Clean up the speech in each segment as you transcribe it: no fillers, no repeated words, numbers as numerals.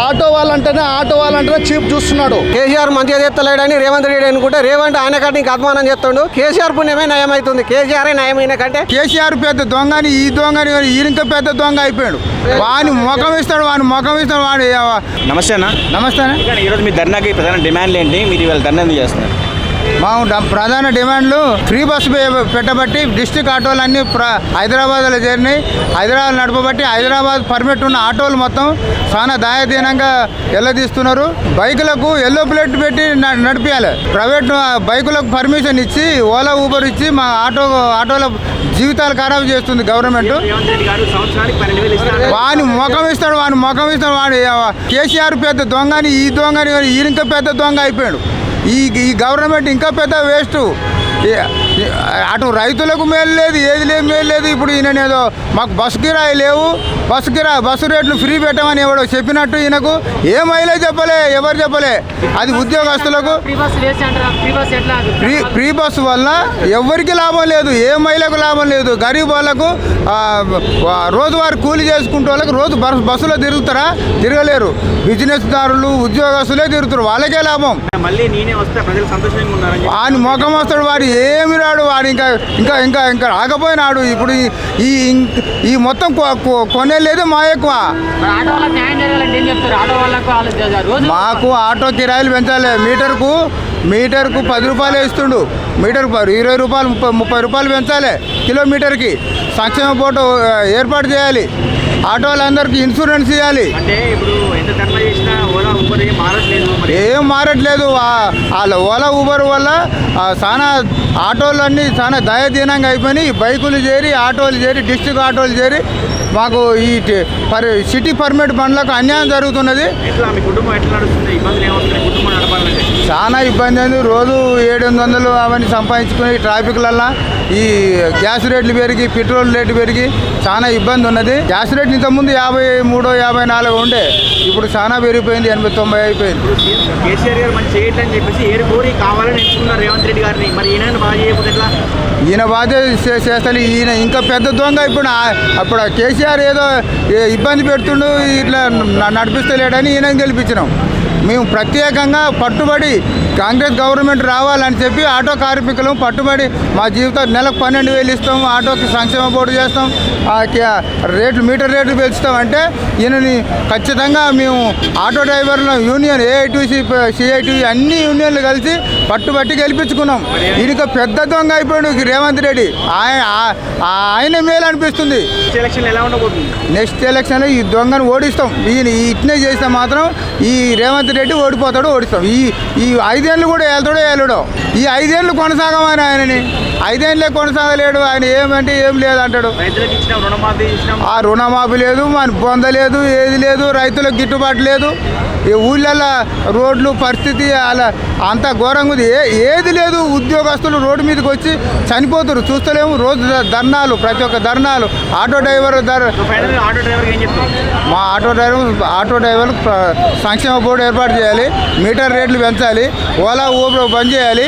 Auto వాళ్ళంటేనే cheap చూస్తున్నాడు. కేసీఆర్ మంచిగా చేస్తలేడని రేవంత్ రెడ్డి అనుకుంటే రేవంత్ ఆయన కంటే ఇంకా అభిమానం చేస్తాడు. కేసీఆర్ పుణ్యమే నయం అవుతుంది. కేసీఆర్ నయమైన కంటే కేసీఆర్ పెద్ద దొంగని ఈ దొంగని ఈయనక పెద్ద దొంగ అయిపోయాడు. వాని ముఖం ఇస్తాడు వాడు. నమస్తే అన్న. నమస్తే. ఈరోజు మీ ధర్నాకి ప్రధాన డిమాండ్లు ఏంటి? మీరు ఇవాళ ధర్నా ఎందుకు చేస్తున్నారు? మా ప్రధాన డిమాండ్లు ఫ్రీ బస్సు పెట్టబట్టి డిస్టిక్ ఆటోలన్నీ హైదరాబాద్లో చేరినాయి. హైదరాబాద్ నడపబట్టి హైదరాబాద్ పర్మిట్ ఉన్న ఆటోలు మొత్తం చాలా దాయదీనంగా ఎల్లదీస్తున్నారు. బైకులకు ఎల్లో ప్లేట్ పెట్టి నడిపించాలి. ప్రైవేట్ బైకులకు పర్మిషన్ ఇచ్చి ఓలా ఊబర్ ఇచ్చి మా ఆటోల జీవితాలు ఖరాబ్ చేస్తుంది గవర్నమెంట్. వాని ముఖం ఇస్తాడు వాడు. కేసీఆర్ పెద్ద దొంగని ఈ దొంగని ఈయనక పెద్ద దొంగ అయిపోయాడు. ఈ గవర్నమెంట్ ఇంకా పెద్ద వేస్ట్. అటు రైతులకు మేలు లేదు, ఏది లేదు, మేలు లేదు. ఇప్పుడు ఈయన ఏదో మాకు బస్సు కిరాయి లేవు, బస్సు రేట్లు ఫ్రీ పెట్టమని ఎవడో చెప్పినట్టు ఈయనకు ఏ మహిళ చెప్పలే, ఎవరు చెప్పలే. అది ఉద్యోగస్తులకు ఫ్రీ బస్సు వల్ల ఎవరికి లాభం లేదు, ఏ మహిళకు లాభం లేదు. గరీబ్ వాళ్ళకు రోజువారీ కూలి చేసుకుంటే వాళ్ళకి రోజు బస్సులో తిరుగుతారా? తిరగలేరు. బిజినెస్ దారులు ఉద్యోగస్తులే తిరుగుతారు, వాళ్ళకే లాభం. వాని ముఖం వస్తాడు వాడు. ఏమి రాడు వాడు. ఇంకా రాకపోయినాడు. ఇప్పుడు ఈ మొత్తం కొనేలేదు మా ఎక్కువ. మాకు ఆటో కిరాయిలు పెంచాలి. మీటర్కు 10 రూపాయలు ఇస్తుండు. మీటర్కు 20 రూపాయలు 30 రూపాయలు పెంచాలి కిలోమీటర్కి. సంక్షేమ బోర్డు ఏర్పాటు చేయాలి. ఆటోలందరికీ ఇన్సూరెన్స్ ఇవ్వాలి. ఏం మారట్లేదు. వాళ్ళ ఓలా ఊబర్ వల్ల చాలా ఆటోలన్నీ చాలా దయదీనంగా అయిపోయినాయి. బైకులు చేరి ఆటోలు చేరి డిస్ట్రిక్ట్ ఆటోలు చేరి మాకు ఈ సిటీ పర్మిట్ బండ్లకు అన్యాయం జరుగుతున్నది. చాలా ఇబ్బంది అయింది. రోజు 700 అవన్నీ సంపాదించుకుని ట్రాఫిక్లల్లో ఈ గ్యాస్ రేట్లు పెరిగి పెట్రోల్ రేటు పెరిగి చాలా ఇబ్బంది ఉన్నది. గ్యాస్ రేట్లు ఇంతకుముందు 53, 54 ఉండే. ఇప్పుడు చాలా పెరిగిపోయింది. 80, 90 అయిపోయింది. కేసీఆర్ గారు మంచి చేయట్లని చెప్పేసి ఏరుకోరి కావాలని ఎంచుకున్నారు రేవంత్ రెడ్డి గారిని. మరి ఈయన బాగా చేయకపోతే ఎట్లా? ఈయన బాధ్యత చేస్తాను. ఈయన ఇంకా పెద్ద దొంగ. అప్పుడు కేసీఆర్ ఏదో ఇబ్బంది పెడుతుండు, ఇట్లా నడిపిస్తలేడని ఈయన గెలిపించినాం. మేము ప్రత్యేకంగా పట్టుబడి కాంగ్రెస్ గవర్నమెంట్ రావాలని చెప్పి ఆటో కార్మికులు పట్టుబడి మా జీవితం నెలకు 12,000 ఇస్తాం. ఆటోకి సంక్షేమ బోర్డు చేస్తాం. మీటర్ రేట్లు పెంచుతాం. అంటే ఈయనని ఖచ్చితంగా మేము ఆటో డ్రైవర్ల యూనియన్ ఏఐటీసీ, సిఐటీ అన్ని యూనియన్లు కలిసి పట్టుబట్టి గెలిపించుకున్నాం. ఈయనక పెద్ద దొంగ అయిపోయాడు రేవంత్ రెడ్డి. ఆయన మేలు అనిపిస్తుంది. నెక్స్ట్ ఎలక్షన్లో ఈ దొంగను ఓడిస్తాం. ఈయన ఇట్నే చేస్తే మాత్రం ఈ రేవంత్ రెడ్డి ఓడిపోతాడు, ఓడిస్తాం. ఈ 5 ఏళ్ళు కూడా వెళ్తాడో వెళ్ళడో. ఈ 5 ఏళ్ళు కొనసాగమని ఆయనని 5 ఏళ్ళే కొనసాగలేడు. ఆయన ఏమంటే ఏం లేదు అంటాడు. ఆ రుణమాఫీ లేదు, మన పొందలేదు, ఏది లేదు. రైతులకు గిట్టుబాటు లేదు. ఈ ఊళ్ళల్లో రోడ్లు పరిస్థితి అలా అంత ఘోరంగా ఉంది. ఏది లేదు. ఉద్యోగస్తులు రోడ్డు మీదకి వచ్చి చనిపోతారు, చూస్తలేము. రోజు ధర్నాలు, ప్రతి ఒక్క ధర్నాలు. ఆటో డ్రైవర్ మా ఆటో డ్రైవర్ సంక్షేమ బోర్డు ఏర్పాటు చేయాలి. మీటర్ రేట్లు పెంచాలి. ఓలా ఊబర్ బంద్ చేయాలి.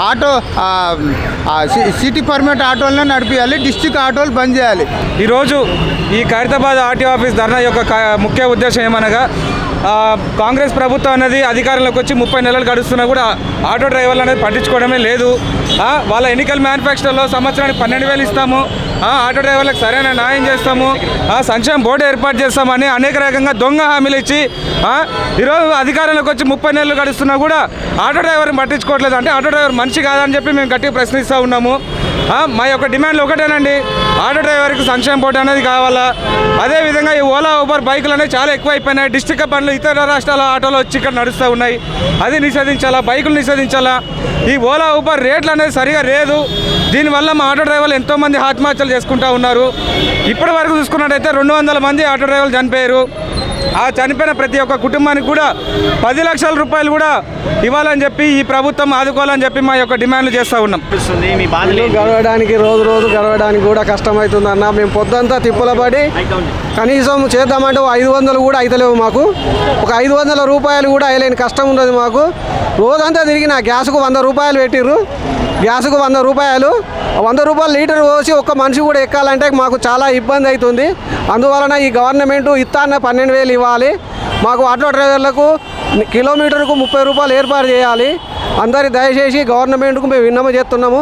ఆటో సిటీ పర్మిట్ ఆటోలనే నడిపించాలి. డిస్టిక్ ఆటోలు బంద్ చేయాలి. ఈరోజు ఈ ఖైరతాబాద్ ఆర్టీఓ ఆఫీస్ ధర్నా యొక్క ముఖ్య ఉద్దేశం ఏమనగా కాంగ్రెస్ ప్రభుత్వం అనేది అధికారంలోకి వచ్చి 30 నెలలు గడుస్తున్నా కూడా ఆటో డ్రైవర్లు అనేది పట్టించుకోవడమే లేదు. వాళ్ళ ఎన్నికల మేనిఫెస్టోలో సంవత్సరానికి 12,000 ఇస్తాము, ఆటో డ్రైవర్లకు సరైన న్యాయం చేస్తాము, సంక్షేమ బోర్డు ఏర్పాటు చేస్తామని అనేక రకంగా దొంగ హామీలు ఇచ్చి ఈరోజు అధికారంలోకి వచ్చి 30 నెలలు గడుస్తున్నా కూడా ఆటో డ్రైవర్ని పట్టించుకోవట్లేదు. అంటే ఆటో డ్రైవర్ మనిషి కాదని చెప్పి మేము గట్టిగా ప్రశ్నిస్తూ ఉన్నాము. మా యొక్క డిమాండ్లు ఒకటేనండి, ఆటో డ్రైవర్కి సంక్షేమ బోర్డు అనేది కావాలా. అదేవిధంగా ఈ ఓలా ఊబర్ బైకులు అనేవి చాలా ఎక్కువ అయిపోయినాయి. డిస్టిక్ బండ్లు ఇతర రాష్ట్రాల ఆటోలో వచ్చి ఇక్కడ నడుస్తూ ఉన్నాయి. అది నిషేధించాలా, బైకులు నిషేధించాలా. ఈ ఓలా ఊబర్ రేట్లు అనేది సరిగా లేదు. దీనివల్ల మా ఆటో డ్రైవర్లు ఎంతోమంది ఆత్మహత్యలు చేసుకుంటూ ఉన్నారు. ఇప్పటి వరకు చూసుకున్నట్టయితే 200 మంది ఆటో డ్రైవర్లు చనిపోయారు. ఆ చనిపోయిన ప్రతి ఒక్క కుటుంబానికి కూడా 10 లక్షల రూపాయలు కూడా ఇవ్వాలని చెప్పి ఈ ప్రభుత్వం ఆదుకోవాలని చెప్పి మా యొక్క డిమాండ్లు చేస్తూ ఉన్నాం. గడవడానికి రోజు గడవడానికి కూడా కష్టమవుతుంది అన్న. మేము పొద్దంతా తిప్పుల పడి కనీసం చేద్దామంటే 500 కూడా అయితలేవు మాకు. ఒక 500 రూపాయలు కూడా అయ్యలేని కష్టం ఉన్నది మాకు. రోజంతా తిరిగిన గ్యాస్కు 100 రూపాయలు పెట్టిర్రు. గ్యాస్కు 100 రూపాయలు, 100 రూపాయలు లీటర్ పోసి ఒక్క మనిషి కూడా ఎక్కాలంటే మాకు చాలా ఇబ్బంది అవుతుంది. అందువలన ఈ గవర్నమెంట్ ఇస్తాన్న 12,000 ఇవ్వాలి. మాకు ఆటో డ్రైవర్లకు కిలోమీటర్కు 30 రూపాయలు ఏర్పాటు చేయాలి. అందరి దయచేసి గవర్నమెంట్కు మేము విన్నపం చేస్తున్నాము.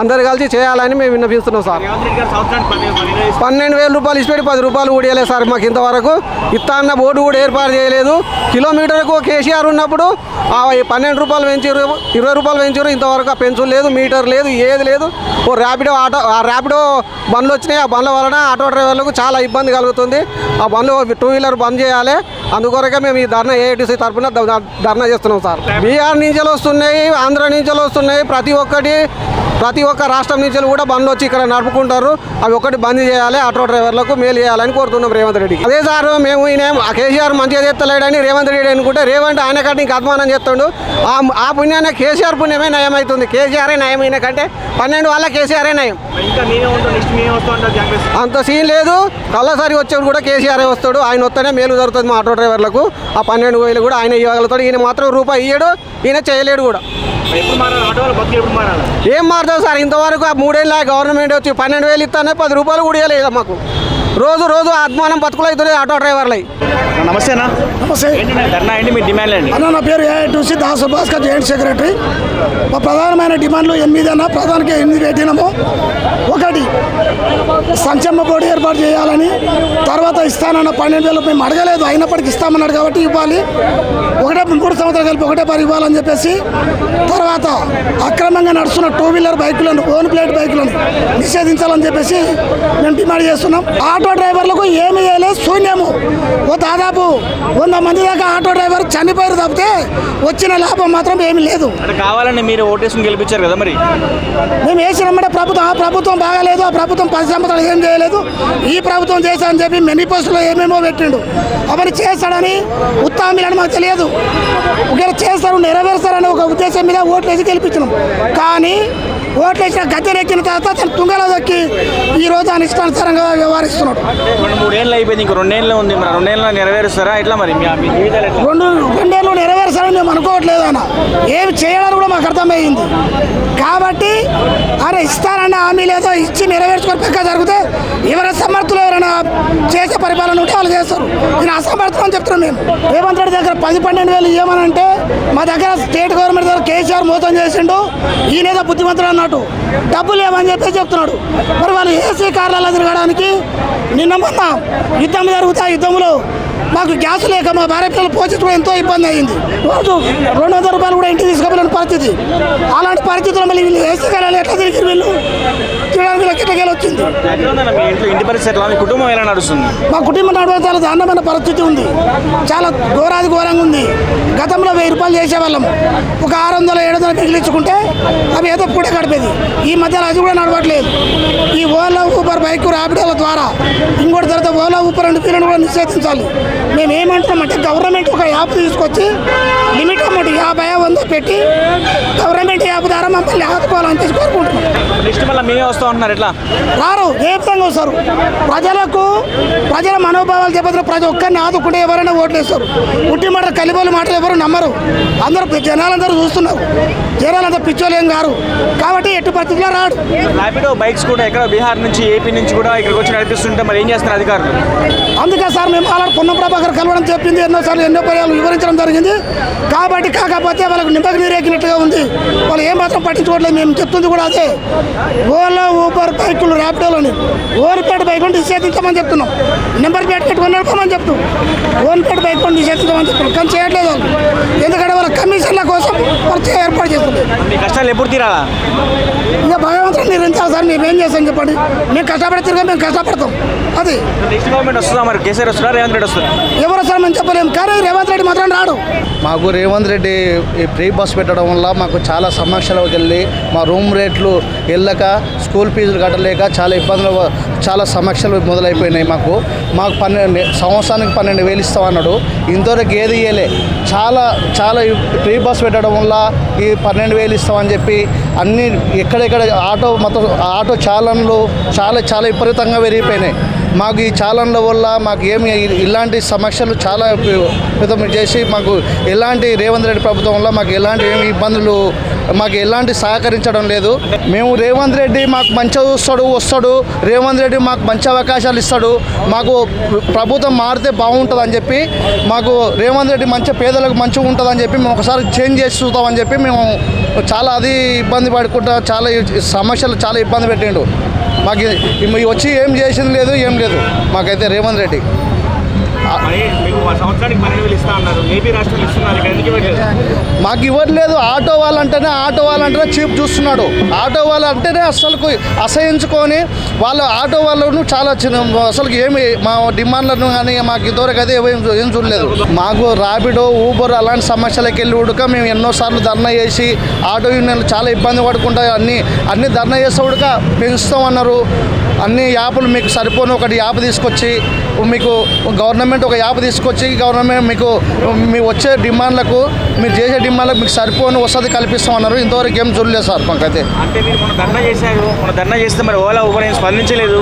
అందరు కలిసి చేయాలని మేము విన్నపిస్తున్నాం సార్. రేవంత్ రెడ్డి గారు సంవత్సరానికి 12,000 రూపాయలు ఇచ్చిపెట్టి 10 రూపాయలు కూడా ఇవ్వలేదు సార్. మాకు ఇంతవరకు ఇస్తా అన్న బోర్డు కూడా ఏర్పాటు చేయలేదు. కిలోమీటర్కు కేసీఆర్ ఉన్నప్పుడు 12 రూపాయలు పెంచారు, 20 రూపాయలు పెంచారు. ఇంతవరకు ఆ పెన్షన్ లేదు, మీటర్ లేదు, ఏది లేదు. ఓ ర్యాపిడో ర్యాపిడో బండ్లు వచ్చినాయి. ఆ బండ్ల వలన ఆటో డ్రైవర్లకు చాలా ఇబ్బంది కలుగుతుంది. ఆ బండ్లు 2 వీలర్ బంద్ చేయాలి. అందుకొరకే మేము ఈ ధర్నా ఏఐటీసీ తరఫున ధర్నా చేస్తున్నాం సార్. బీహార్ నుంచి వస్తున్నాయి, ఆంధ్ర నుంచి వస్తున్నాయి. ప్రతి ఒక్క రాష్ట్రం నుంచి కూడా బండ్లు వచ్చి ఇక్కడ నడుపుకుంటారు. అవి ఒకటి బంద్ చేయాలి, ఆటో డ్రైవర్లకు మేలు చేయాలని కోరుతున్నాం రేవంత్ రెడ్డికి. అదే సార్ మేము కేసీఆర్ మంచిగా చేస్తలేడని రేవంత్ రెడ్డి అనుకుంటే రేవంత్ ఆయన కంటే ఇంకా అద్మానం చేస్తాడు. ఆ పుణ్యాన్ని కేసీఆర్ పుణ్యమే నయం అవుతుంది. కేసీఆరే నయం అయిన కంటే 12 వాళ్ళ కేసీఆరే నయం. ఇంకా మేమే ఉంటాం, నెక్స్ట్ మేమే వస్తూ ఉంటాం కాంగ్రెస్. అంత సీన్ లేదు. కళ్ళసారి వచ్చేవాడు కూడా కేసీఆరే వస్తాడు. ఆయన వస్తేనే మేలు జరుగుతుంది మా ఆటో డ్రైవర్లకు. ఆ 12,000 కూడా ఆయన ఇవ్వగలుగుతాడు. ఈయన మాత్రం రూపాయి ఇయ్యడు, ఈయన చేయలేడు కూడా. ఎప్పుడు మారాలి ఆటో వాళ్ళు బతుకు ఎప్పుడు మారాలి? ఏం మారుతుంది సార్? ఇంతవరకు 3 ఏళ్ళ గవర్నమెంట్ వచ్చి 12,000 ఇస్తానే 10 రూపాయలు కూడా ఇవ్వలేదు మాకు. రోజు అద్మానం బతుకులు అవుతుంది ఆటో డ్రైవర్లు. నమస్తేనా. నమస్తే ఏంటి ధర్నా ఏంటి మీ డిమాండ్లు అండి? అన్న, నా పేరు AITC Dasu Bhaskar, joint secretary. మా ప్రధానమైన డిమాండ్లు 8 అన్న. ప్రధానికి 8 పెట్టినాము. ఒకటి, సంక్షేమ బోర్డు ఏర్పాటు చేయాలని. తర్వాత ఇస్తానన్న 12,000 మేము అడగలేదు, అయినప్పటికీ ఇస్తామన్నాడు కాబట్టి ఇవ్వాలి. 3 సంవత్సరాలు కలిపి 1 ఇవ్వాలని చెప్పేసి. తర్వాత అక్రమంగా నడుస్తున్న 2 వీలర్ బైకులను, ఓన్ ప్లేట్ బైకులను నిషేధించాలని చెప్పేసి మేము డిమాండ్ చేస్తున్నాం. ఆటో డ్రైవర్లకు ఏమి చేయలేదు, శూన్యము. దాదాపు 100 మంది దాకా ఆటో డ్రైవర్ చనిపోయారు తప్పితే వచ్చిన లాభం మాత్రం ఏమీ లేదు. అంటే కావాలని మీరు ఓటేసుకుని గెలిపించారు కదా, మరి మేము వేసినామంటే ఆ ప్రభుత్వం బాగాలేదు, ఆ ప్రభుత్వం 10 సంవత్సరాలు ఏం చేయలేదు, ఈ ప్రభుత్వం చేశారని చెప్పి మేనిఫెస్టోలో ఏమేమో పెట్టిండు. అవన్నీ చేస్తాడని ఉత్తమీలని మాకు తెలియదు. ఒకవేళ చేస్తారు, నెరవేరుస్తారని ఒక ఉద్దేశం మీద ఓట్లు వేసి గెలిపించినాం. కానీ ఓట్లు వేసిన గద్దెనెక్కిన తర్వాత తను తుంగలో దక్కి ఈరోజు ఆయన ఇష్టానుసారంగా వ్యవహరిస్తున్నాడు. 3 ఏళ్ళు అయిపోయింది, ఇంకో 2 ఏళ్ళు ఉంది. మరి 2 ఏళ్ళు నెరవేరుస్తారా? ఎట్లా మరి మీ జీవితాలు ఎట్లా? 2 ఏళ్ళు నెరవేరుస్తారని మేము అనుకోవట్లేదు. ఆయన ఏమి చేయడానికి కూడా మాకు అర్థమయ్యింది. కాబట్టి ఆయన ఇస్తారన్న హామీ లేదో ఇచ్చి నెరవేర్చుకొని పక్క జరిగితే ఎవరైనా సమర్థులు ఎవరైనా చేసే పరిపాలన ఉంటే వాళ్ళు చేస్తారు. నేను అసమర్థం అని చెప్తున్నాను. మేము రేవంత్ రెడ్డి దగ్గర 10-12 ఇవ్వమని అంటే మా దగ్గర స్టేట్ గవర్నమెంట్ దగ్గర కేసీఆర్ మోసం చేసిండు, ఈయనేదో బుద్ధిమంతుడు అన్నట్టు డబ్బులు ఏమని చెప్పేసి చెప్తున్నాడు. మరి వాళ్ళు ఏసీ కార్లలో తిరగడానికి నిన్న మొన్న యుద్ధం జరుగుతా, యుద్ధంలో మాకు గ్యాస్ లేక మా భార్య పిల్లలు పోషించడం ఎంతో ఇబ్బంది అయింది. రోజు 200 రూపాయలు కూడా ఇంటికి తీసుకోవాలని పరిస్థితి. అలాంటి పరిస్థితుల్లో మళ్ళీ వీళ్ళు ఏసీ కార్యాలు ఎట్లా తిరిగి వీళ్ళు తిరగడానికి వీళ్ళకి ఎట్లా వచ్చింది? ఎట్లా ఉందన్న మీ ఇంట్లో ఇంటి పరిస్థితి? మీ కుటుంబం ఎలా నడుస్తుంది? మా కుటుంబం నడవడం చాలా దారుణమైన పరిస్థితి ఉంది. చాలా ఘోరంగా ఉంది. గతంలో 1000 రూపాయలు చేసేవాళ్ళం. ఒక 600-700 మిగిలించుకుంటే అవి ఏదో పూట గడిపేది. ఈ మధ్యలో అది కూడా నడవట్లేదు. ఈ ఓలా ఊబర్ బైక్ ర్యాపిడోల ద్వారా ఇంకోటి తర్వాత ఓలా ఊబర్ అండ్ వీళ్ళని కూడా నిషేధించాలి. మేము ఏమంటున్నామంటే గవర్నమెంట్ ఒక యాప్ తీసుకొచ్చి లిమిట్ అమౌంట్ 50-100 పెట్టి గవర్నమెంట్ యాప్ ద్వారా మమ్మల్ని ఆదుకోవాలని చెప్పి కోరుకుంటున్నాం. నెక్స్ట్ మళ్ళీ మేమే వస్తూ ఉంటున్నారు. ఎట్లా రారు, ఏ విధంగా వస్తారు? ప్రజల మనోభావాలు చెప్పిన ప్రతి ఒక్కరిని ఆదుకుంటే ఎవరైనా ఓట్లేస్తారు. ఉట్టి మాట కలిబోలు మాటలు ఎవరు నమ్మరు. అందరూ జనాలందరూ చూస్తున్నారు. జనాలంతా పిచ్చోళ్ళు ఏం కారు. కాబట్టి ఎట్టి పరిస్థితుల్లో రాడు. ర్యాపిడో బైక్స్ కూడా ఎక్కడ బీహార్ నుంచి, ఏపీ నుంచి కూడా ఇక్కడికి వచ్చి నడిపిస్తుంటే మరి ఏం చేస్తున్నారు అధికారులు? అందుకే సార్ మేము అలా పొన్నం ప్రభాకర్ కలవడం చెప్పింది, ఎన్నోసార్లు ఎన్నో పర్యాలు వివరించడం జరిగింది. కాబట్టి కాకపోతే వాళ్ళకు నిమ్మకి నీరెక్కినట్టుగా ఉంది. వాళ్ళు ఏం మాత్రం పట్టించుకోవట్లేదు. మేము చెప్తుంది కూడా అదే. ఓలా ఊబర్ బైకులు ర్యాపిడోలని ఓన్పేట బైక్ నిషేధించమని చెప్తున్నాం. నెంబర్ ప్లేట్ పెట్టుకొని నడపమని చెప్తాం. ఓన్పేట బైక్ నిషేధించమని చెప్తున్నాం. కానీ చేయట్లేదు వాళ్ళు. ఎందుకంటే వాళ్ళ కమిషన్ల కోసం వాళ్ళు ఏర్పాటు చేస్తున్నారు. మీ కష్టాలు ఎప్పుడు తీరాలా? ఇక భగవంతుడు నిర్ణయించాలి సార్. మేము ఏం చేస్తాం చెప్పండి? మేము కష్టపడి తిరిగా మేము కష్టపడతాం. అది నెక్స్ట్ గవర్నమెంట్ వస్తుందా? మరి కేసీఆర్ వస్తుందా, రేవంత్ రెడ్డి వస్తుందా? ఎవరు వస్తారు మేము చెప్పలేము. కానీ రేవంత్ రెడ్డి మాత్రం రాడు. మాకు రేవంత్ రెడ్డి ఈ ఫ్రీ బస్ పెట్టడం వల్ల మాకు చాలా సమస్యలకు వెళ్ళి మా రూమ్ రేట్లు వెళ్ళక, స్కూల్ ఫీజులు కట్టలేక చాలా ఇబ్బందులు, చాలా సమస్యలు మొదలైపోయినాయి. మాకు 12 సంవత్సరానికి 12,000 ఇస్తామన్నాడు. ఇంతవరకు ఏది ఇవ్వలే. చాలా ఫ్రీ బస్ పెట్టడం వల్ల ఈ 12,000 ఇస్తామని చెప్పి అన్నీ ఎక్కడెక్కడ ఆటో చాలన్లు చాలా విపరీతంగా పెరిగిపోయినాయి. మాకు ఈ చాలన్ల వల్ల మాకు ఏమి ఇలాంటి సమస్యలు చాలా చేసి మాకు ఎలాంటి రేవంత్ రెడ్డి ప్రభుత్వం వల్ల మాకు ఎలాంటి ఏమి ఇబ్బందులు మాకు ఎలాంటి సహకరించడం లేదు. మేము రేవంత్ రెడ్డి మాకు మంచిగా వస్తాడు రేవంత్ రెడ్డి మాకు మంచి అవకాశాలు ఇస్తాడు, మాకు ప్రభుత్వం మారితే బాగుంటుందని చెప్పి మాకు రేవంత్ రెడ్డి మంచి పేదలకు మంచిగా ఉంటుందని చెప్పి మేము ఒకసారి చేంజ్ చేసి చూద్దామని చెప్పి మేము చాలా అది ఇబ్బంది పడుకుంటా చాలా సమస్యలు చాలా ఇబ్బంది పెట్టిండు. మాకు వచ్చి ఏం చేసింది లేదు ఏం లేదు మాకైతే రేవంత్ రెడ్డి. మరి మీకు సంవత్సరానికి 12,000 ఇస్తా అన్నారు, ఏపీ రాష్ట్రంలో ఇస్తున్నారు, ఇక్కడ ఎందుకు ఇవ్వట్లేదు? మాకు ఇవ్వట్లేదు. ఆటో వాళ్ళంటేనే చీప్ చూస్తున్నాడు. ఆటో వాళ్ళు అంటేనే అసలుకు అసహించుకొని వాళ్ళు ఆటో వాళ్ళను చాలా అసలు ఏమి మా డిమాండ్లను కానీ మాకు ఇంతవరకు అయితే ఏం చూడలేదు. మాకు ర్యాపిడో ఊబర్ అలాంటి సమస్యలకు వెళ్ళి ఉడక మేము ఎన్నోసార్లు ధర్నా చేసి ఆటో యూనియన్లు చాలా ఇబ్బంది పడుకుంటా అన్ని ధర్నా చేస్తే ఉడక పెంచుతామన్నారు. అన్ని యాప్లు మీకు సరిపోను ఒకటి యాప్ తీసుకొచ్చి మీకు గవర్నమెంట్ ఒక యాప్ తీసుకొచ్చి గవర్నమెంట్ మీకు వచ్చే డిమాండ్లకు మీరు చేసే డిమాండ్లకు మీకు సరిపోను వసతి కల్పిస్తామన్నారు. ఇంతవరకు ఏం చూడలేదు సార్ మాకైతే. అంటే మీరు మొన్న ధర్నా చేశారు, మొన్న ధర్నా చేస్తే మరి ఓలా ఊబర్ ఏం స్పందించలేదు,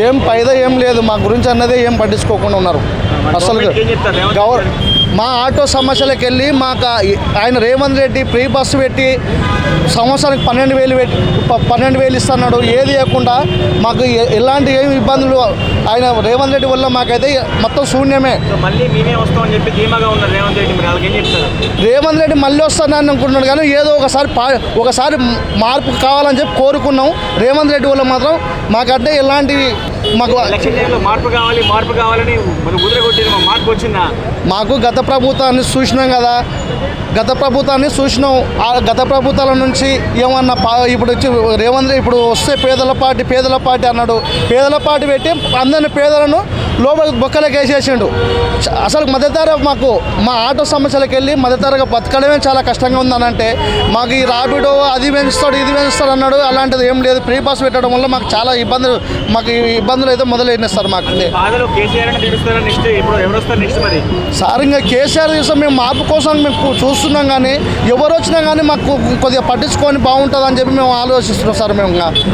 ఏం పైదా ఏం లేదు మా గురించి అన్నదే ఏం పట్టించుకోకుండా ఉన్నారు. అసలు మా ఆటో సమస్యలకు వెళ్ళి మాకు ఆయన రేవంత్ రెడ్డి ఫ్రీ బస్సు పెట్టి సంవత్సరానికి 12,000 ఇస్తున్నాడు. ఏది లేకుండా మాకు ఎలాంటి ఏమి ఇబ్బందులు ఆయన రేవంత్ రెడ్డి వల్ల మాకైతే మొత్తం శూన్యమే. మళ్ళీ మేమే వస్తామని చెప్పి ధీమాగా ఉన్నారు రేవంత్ రెడ్డి, మరి వాళ్ళకి ఏం చెప్తారు? రేవంత్ రెడ్డి మళ్ళీ వస్తానని అనుకుంటున్నాడు కానీ ఏదో ఒకసారి మార్పు కావాలని చెప్పి కోరుకున్నాం. రేవంత్ రెడ్డి వల్ల మాత్రం మాకంటే ఎలాంటివి మాకు ఎలక్షన్ టైంలో మార్పు కావాలని మరి కుదిరగొట్టింది, మార్పు వచ్చిందా? మాకు గత ప్రభుత్వాన్ని చూసినాం కదా, గత ప్రభుత్వాన్ని చూసినాం. ఆ గత ప్రభుత్వాల నుంచి ఏమన్నా ఇప్పుడు వచ్చి రేవంత్ రెడ్డి ఇప్పుడు వస్తే పేదల పార్టీ అన్నాడు. పేదల పార్టీ పెట్టి అందరిని పేదలను లోపల బొక్కలకి వేసేసిండు. అసలు మధ్యతర మాకు మా ఆటో సమస్యలకు వెళ్ళి మధ్యతరగా బతకడమే చాలా కష్టంగా ఉందనంటే మాకు ఈ ర్యాపిడో అది పెంచుతాడు అన్నాడు. అలాంటిది ఏం లేదు. ఫ్రీ బస్ పెట్టడం వల్ల మాకు చాలా ఇబ్బందులు అయితే మొదలైనాయి సార్. మాకు సార్ ఇంకా కేసీఆర్ చూస్తాం మేము మార్పు కోసం మేము చూస్తున్నాం కానీ ఎవరు వచ్చినా కానీ మాకు కొద్దిగా పట్టించుకొని బాగుంటుందని చెప్పి మేము ఆలోచిస్తున్నాం సార్. మేము